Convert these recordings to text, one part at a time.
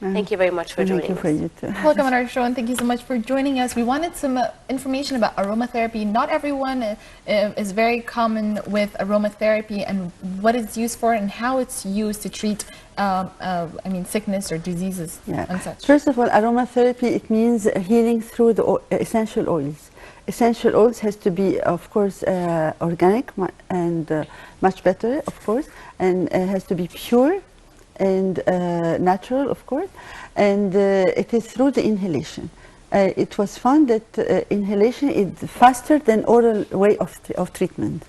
Thank you very much for joining us. Thank you for you too. Welcome on our show, and thank you so much for joining us. We wanted some information about aromatherapy. Not everyone is very common with aromatherapy, and what it's used for, and how it's used to treat, sickness or diseases and such. First of all, aromatherapy, it means healing through the essential oils. Essential oils has to be, of course, organic and much better, of course, and has to be pure and natural, of course, and it is through the inhalation. It was found that inhalation is faster than oral way of treatment.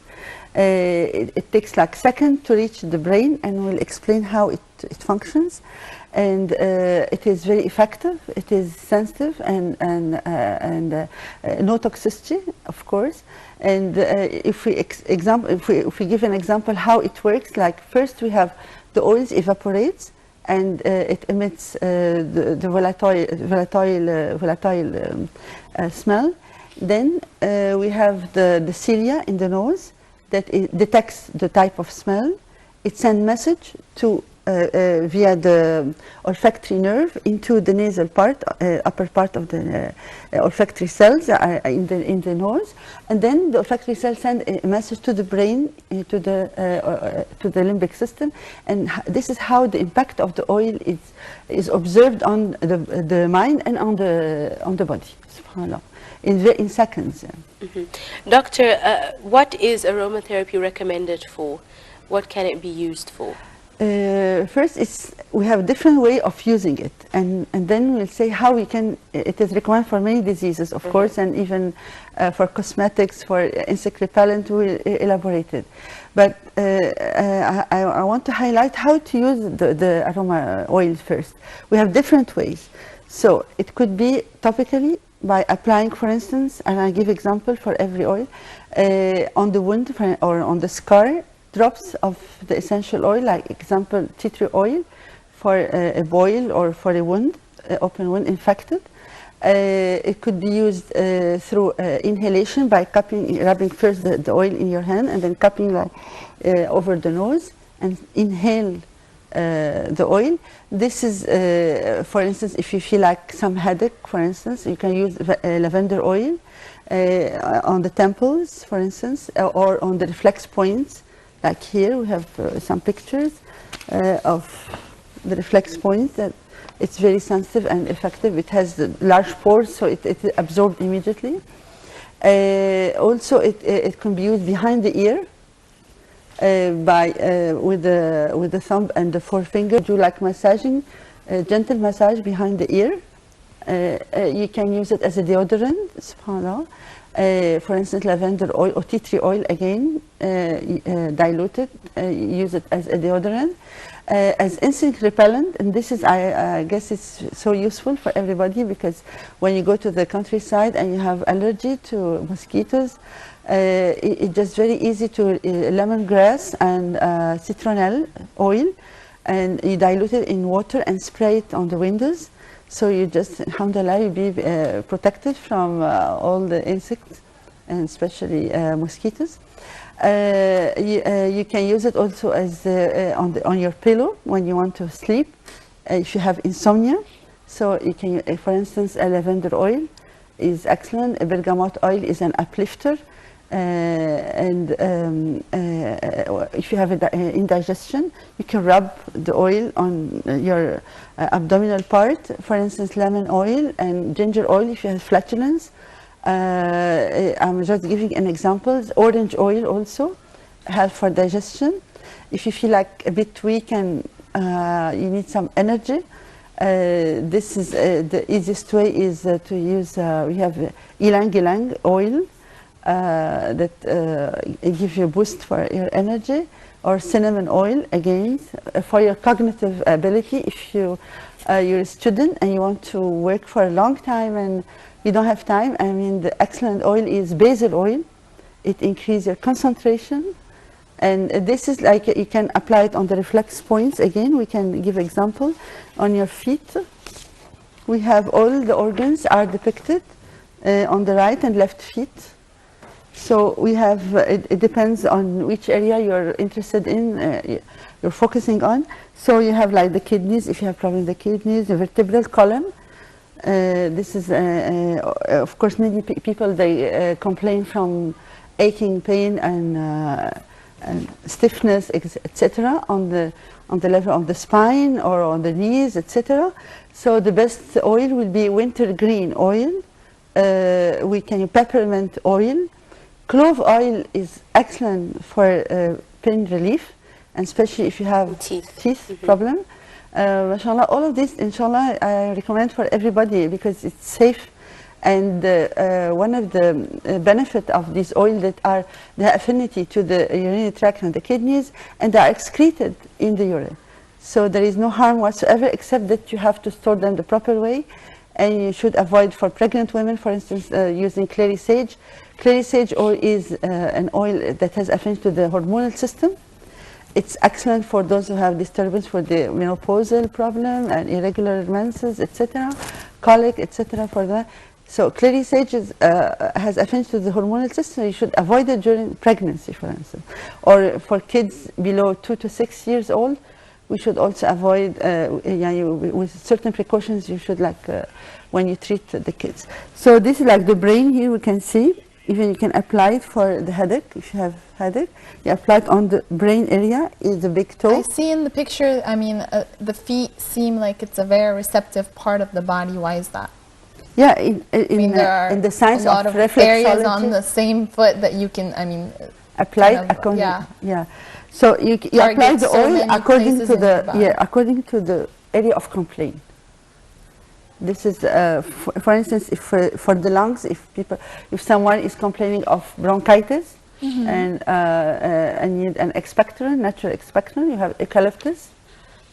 It takes like seconds to reach the brain, and we'll explain how it functions. And it is very effective. It is sensitive and no toxicity, of course. And if we give an example how it works, like first we have the oils evaporates, and it emits the volatile smell. Then we have the cilia in the nose that detects the type of smell. It sends message to via the olfactory nerve into the nasal part, upper part of the olfactory cells in the nose, and then the olfactory cells send a message to the brain, to the limbic system, and this is how the impact of the oil is observed on the mind and on the body. SubhanAllah. In seconds. Doctor, what is aromatherapy recommended for? What can it be used for? First, we have a different way of using it, and then we'll say how we can. It is recommended for many diseases, of course, and even for cosmetics, for insect repellent, we'll elaborate it. But I want to highlight how to use the aroma oil first. We have different ways. So it could be topically by applying, for instance, and I give example for every oil, on the wound or on the scar, drops of the essential oil, like example tea tree oil for a boil or for a wound, open wound infected. It could be used through inhalation by rubbing first the oil in your hand and then cupping like over the nose and inhale the oil. This is, for instance, if you feel like some headache, for instance, you can use lavender oil on the temples, for instance, or on the reflex points. Like here, we have some pictures of the reflex points that it's very sensitive and effective. It has the large pores, so it absorbs immediately. Also, it can be used behind the ear with the thumb and the forefinger. Do like massaging, gentle massage behind the ear. You can use it as a deodorant, subhanAllah. For instance, lavender oil or tea tree oil, again, diluted, use it as a deodorant. As insect repellent, and this is, I guess it's so useful for everybody, because when you go to the countryside and you have allergy to mosquitoes, it's just very easy to lemongrass and citronelle oil, and you dilute it in water and spray it on the windows. So you just, alhamdulillah, you be protected from all the insects, and especially mosquitoes. You can use it also as on your pillow when you want to sleep, if you have insomnia. So you can, for instance, a lavender oil is excellent. A bergamot oil is an uplifter. And if you have indigestion, you can rub the oil on your abdominal part. For instance, lemon oil and ginger oil if you have flatulence. I'm just giving an example. Orange oil also help for digestion. If you feel like a bit weak and you need some energy, this is the easiest way is to use. We have ylang ylang oil. That gives you a boost for your energy, or cinnamon oil, again, for your cognitive ability. If you're a student and you want to work for a long time and you don't have time, I mean, the excellent oil is basil oil. It increases your concentration, and this is like you can apply it on the reflex points. Again, we can give example on your feet. We have all the organs are depicted on the right and left feet. So we have, it depends on which area you're interested in. you're focusing on. So you have like the kidneys, if you have problem with the kidneys, the vertebral column. This is, of course, many people, they complain from aching pain and stiffness, etc. on the level of the spine or on the knees, etc. So the best oil will be wintergreen oil. We can use peppermint oil. Clove oil is excellent for pain relief, and especially if you have teeth problem. Mashallah, all of this, inshallah, I recommend for everybody because it's safe. And one of the benefit of this oil that are the affinity to the urinary tract and the kidneys, and they are excreted in the urine. So there is no harm whatsoever, except that you have to store them the proper way. And you should avoid, for pregnant women, for instance, using clary sage. Clary sage oil is an oil that has affinity to the hormonal system. It's excellent for those who have disturbance for the menopausal problem and irregular menses, etc., colic, etc. for that. So clary sage has affinity to the hormonal system. You should avoid it during pregnancy, for instance. Or for kids below 2 to 6 years old, we should also avoid, with certain precautions, you should when you treat the kids. So this is like the brain here, we can see. Even you can apply it for the headache, if you have headache. You apply it on the brain area, is the big toe. I see in the picture, I mean, the feet seem like it's a very receptive part of the body. Why is that? Yeah, in the science of reflexology. A lot of areas on the same foot that you can, apply it according, yeah. So you apply the oil according to the area of complaint. This is, for instance, if for the lungs, if someone is complaining of bronchitis and need an expectorant, natural expectorant, you have eucalyptus.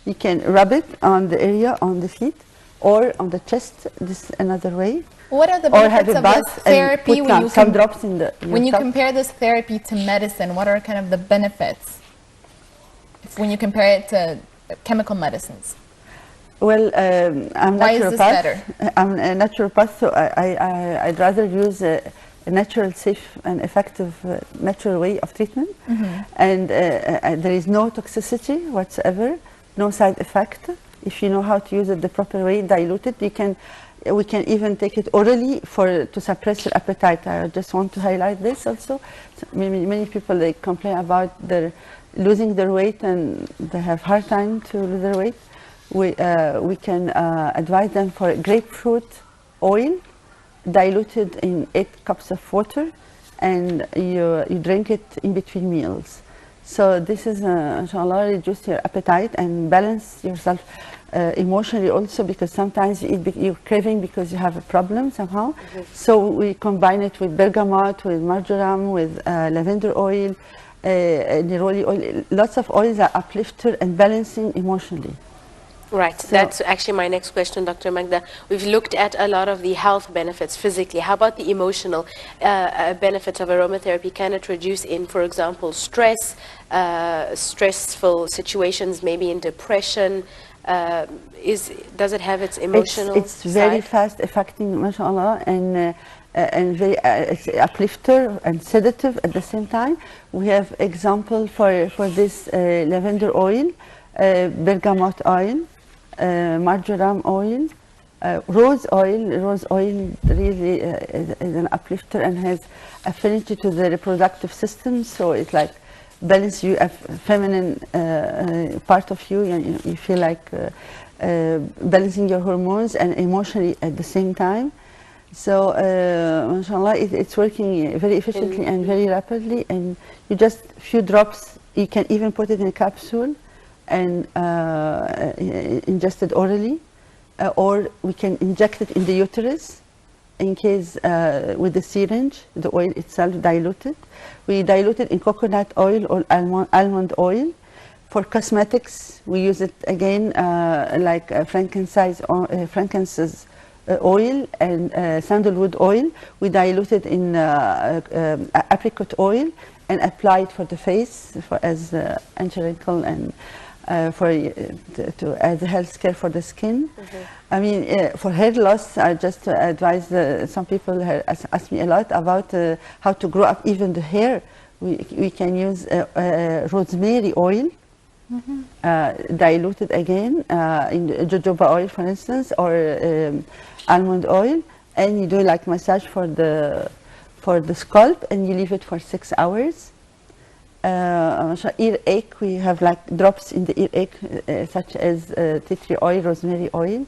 You can rub it on the area on the feet or on the chest. This is another way. What are the benefits of this therapy when you compare this therapy to medicine? What are kind of the benefits when you compare it to chemical medicines? Well, I'm Why is this better? I'm a naturopath, so I'd rather use a natural, safe, and effective natural way of treatment. And there is no toxicity whatsoever, no side effect. If you know how to use it the proper way, dilute it. We can even take it orally to suppress your appetite. I just want to highlight this also. So many people, they complain about losing their weight, and they have hard time to lose their weight. We can advise them for grapefruit oil diluted in 8 cups of water, and you drink it in between meals. So this is inshallah reduce your appetite and balance yourself emotionally also, because sometimes you're craving because you have a problem somehow. So we combine it with bergamot, with marjoram, with lavender oil, neroli oil. Lots of oils are uplifter and balancing emotionally. Right, so that's actually my next question, Dr. Magda. We've looked at a lot of the health benefits physically. How about the emotional benefits of aromatherapy? Can it reduce in, for example, stress, stressful situations, maybe in depression? Does it have its emotional It's very fast affecting, mashallah, and very it's uplifter and sedative at the same time. We have example for this lavender oil, bergamot oil, marjoram oil, rose oil. Rose oil really is an uplifter and has affinity to the reproductive system, so it's like balance you a feminine part of you, and you feel like balancing your hormones and emotionally at the same time. So mashallah, it's working very efficiently and very rapidly, and you just few drops. You can even put it in a capsule and ingested orally, or we can inject it in the uterus in case with the syringe, the oil itself diluted. We dilute it in coconut oil or almond oil. For cosmetics, we use it again like frankincense oil and sandalwood oil. We dilute it in apricot oil and apply it for the face as anti-wrinkle and as a health care for the skin. I mean, for hair loss, I just advise some people ask me a lot about how to grow up even the hair. We can use rosemary oil diluted again in jojoba oil, for instance, or almond oil, and you do like massage for the scalp, and you leave it for 6 hours. Earache, we have like drops in the earache, such as tea tree oil, rosemary oil.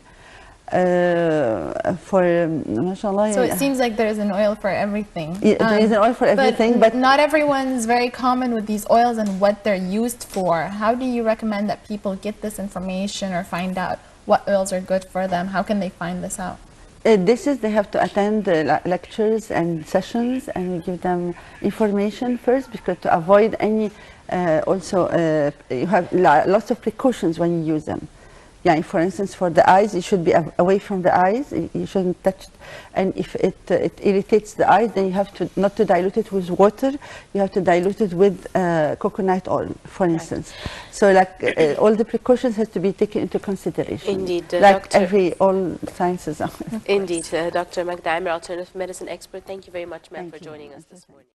Mashallah. So it seems like there's an oil for everything. There is an oil for everything, but not everyone's very common with these oils and what they're used for. How do you recommend that people get this information or find out what oils are good for them? How can they find this out? They have to attend lectures and sessions, and we give them information first, because to avoid any, you have lots of precautions when you use them. Yeah, for instance, for the eyes, it should be away from the eyes. You shouldn't touch it. And if it irritates the eyes, then you have to not to dilute it with water. You have to dilute it with coconut oil, for instance. So, like all the precautions has to be taken into consideration. Indeed, like Doctor. all sciences. Indeed, Dr. Magda Amir, alternative medicine expert. Thank you very much, ma'am, for joining us this morning.